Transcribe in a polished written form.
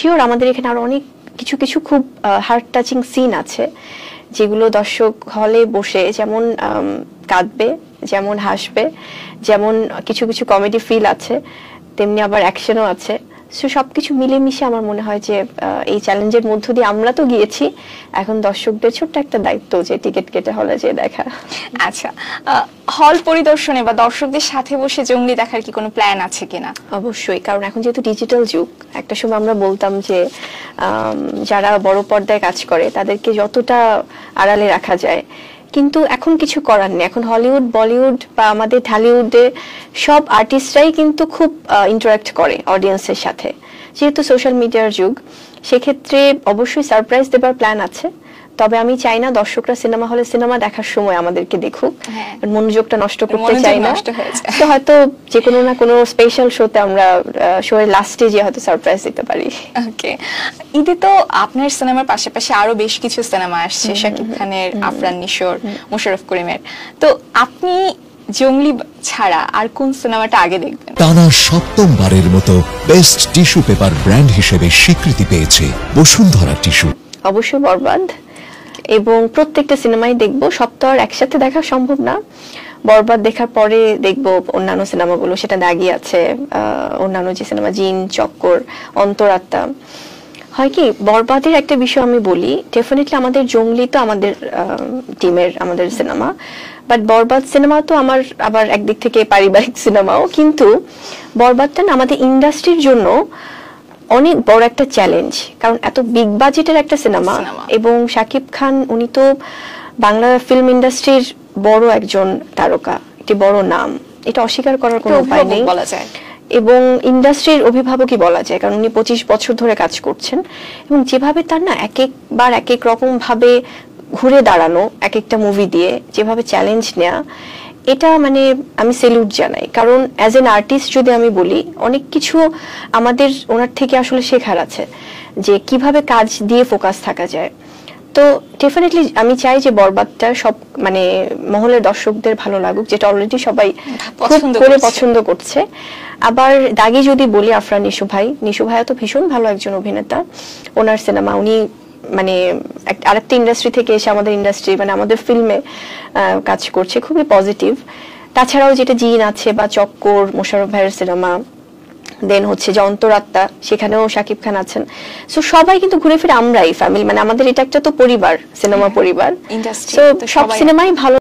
Sure আমাদের এখানে আরো অনেক কিছু কিছু খুব হার্ট টাচিং সিন আছে, যেগুলো দর্শক হলে বসে যেমন কাঁদবে, যেমন হাসবে, যেমন কিছু কিছু কমেডি ফিল আছে, তেমনি আবার অ্যাকশনও আছে। সো সবকিছু মিলেমিশে আমার মনে হয় যে এই চ্যালেঞ্জের মধ্য দিয়ে আমরা তো গিয়েছি, এখন দর্শকদের ছোট্ট একটা দায়িত্ব যে টিকিট কেটে হলে যেয়ে দেখা। আচ্ছা, হল পরিদর্শনে বা দর্শকদের সাথে বসে জঙ্গলি দেখার কি কোনো প্ল্যান আছে কিনা? অবশ্যই, কারণ এখন যেহেতু ডিজিটাল যুগ, একটা সময় আমরা বলতাম যে যারা বড় পর্দায় কাজ করে তাদেরকে যতটা আড়ালে রাখা যায়, কিন্তু এখন কিছু করার নেই। এখন হলিউড, বলিউড বা আমাদের ঢালিউডে সব আর্টিস্টরাই কিন্তু খুব ইন্টারাক্ট করে অডিয়েন্সের সাথে, যেহেতু সোশ্যাল মিডিয়ার যুগ। সেক্ষেত্রে অবশ্যই সারপ্রাইজ দেবার প্ল্যান আছে, তবে আমি চাই না দর্শকরা সিনেমা হলে সিনেমা দেখার সময় আমাদেরকে দেখুক, মনোযোগটা নষ্ট করতে চাই না। তো হয়তো যে কোনো না কোনো স্পেশাল শোতে আমরা শো এর লাস্টে যে হয়তো সারপ্রাইজ দিতে পারি। ওকে, ঈদে তো আপনার সিনেমার পাশাপাশি আরো বেশ কিছু সিনেমা আসছে, শাকিব খানের, আফরান নিশোর, মোশাররফ করিমের। তো আপনি জঙ্গলি ছাড়া আর কোন সিনেমাটা আগে দেখবেন? টানা সপ্তমবারের মতো বেস্ট টিস্যু পেপার ব্র্যান্ড হিসেবে স্বীকৃতি পেয়েছে বসুন্ধরা টিস্যু। অবশ্যই বরবাদ, এবং প্রত্যেকটা সিনেমাই দেখবো। সব তো আর একসাথে দেখা সম্ভব না। বরবাদ দেখার পরে দেখবো অন্যান্য সিনেমাগুলো, সেটা দাগি আছে, অন্যান্য যে সিনেমা জিন, চক্কর, অন্তরাত্মা। হয় কি, বরবাদের একটা বিষয় আমি বলি, ডেফিনেটলি আমাদের জঙ্গলি তো আমাদের টিমের, আমাদের সিনেমা, বাট বরবাদ সিনেমা তো আমার আবার একদিক থেকে পারিবারিক সিনেমাও। কিন্তু বরবাদটা না আমাদের ইন্ডাস্ট্রির জন্য অনেক বড় একটা চ্যালেঞ্জ, কারণ এত বিগ বাজেটের একটা সিনেমা, এবং শাকিব খান উনি তো বাংলা ফিল্ম ইন্ডাস্ট্রির বড় একজন তারকা, একটি বড় নাম, এটা অস্বীকার করার কোনো উপায় নেই বলা যায়, এবং ইন্ডাস্ট্রির অভিভাবকই বলা যায়, কারণ উনি 25 বছর ধরে কাজ করছেন, এবং যেভাবে তার না এক একবার এক এক রকম ভাবে ঘুরে দাঁড়ানো, এক একটা মুভি দিয়ে যেভাবে চ্যালেঞ্জ নেয়া, এটা মানে আমি সেলুট জানাই। কারণ অ্যাজ এন আর্টিস্ট যদি আমি বলি, অনেক কিছু আমাদের ওনার থেকে আসলে শেখার আছে, যে কিভাবে কাজ দিয়ে ফোকাস থাকা যায়। তো ডেফিনেটলি আমি চাই যে বরবাদটা সব মানে মহলের দর্শকদের ভালো লাগুক, যেটা অলরেডি সবাই পছন্দ করছে। আবার দাগি যদি বলি, আফরান নিশু ভাইয়া তো ভীষণ ভালো একজন অভিনেতা। ওনার সিনেমা, উনি মানে আরেকটা ইন্ডাস্ট্রি থেকে এসে আমাদের ইন্ডাস্ট্রি মানে আমাদের ফিল্মে কাজ করছে, খুবই পজিটিভ। তাছাড়াও যেটা জিন আছে বা চক্কর, মোশাররফ ভাইয়ের সিনেমা, দেন হচ্ছে যে অন্তরাত্মা, সেখানেও শাকিব খান আছেন। সো সবাই কিন্তু ঘুরে ফিরে আমরাই ফ্যামিলি, মানে আমাদের এটা একটা তো পরিবার, সিনেমা পরিবার। সো সব সিনেমাই ভালো।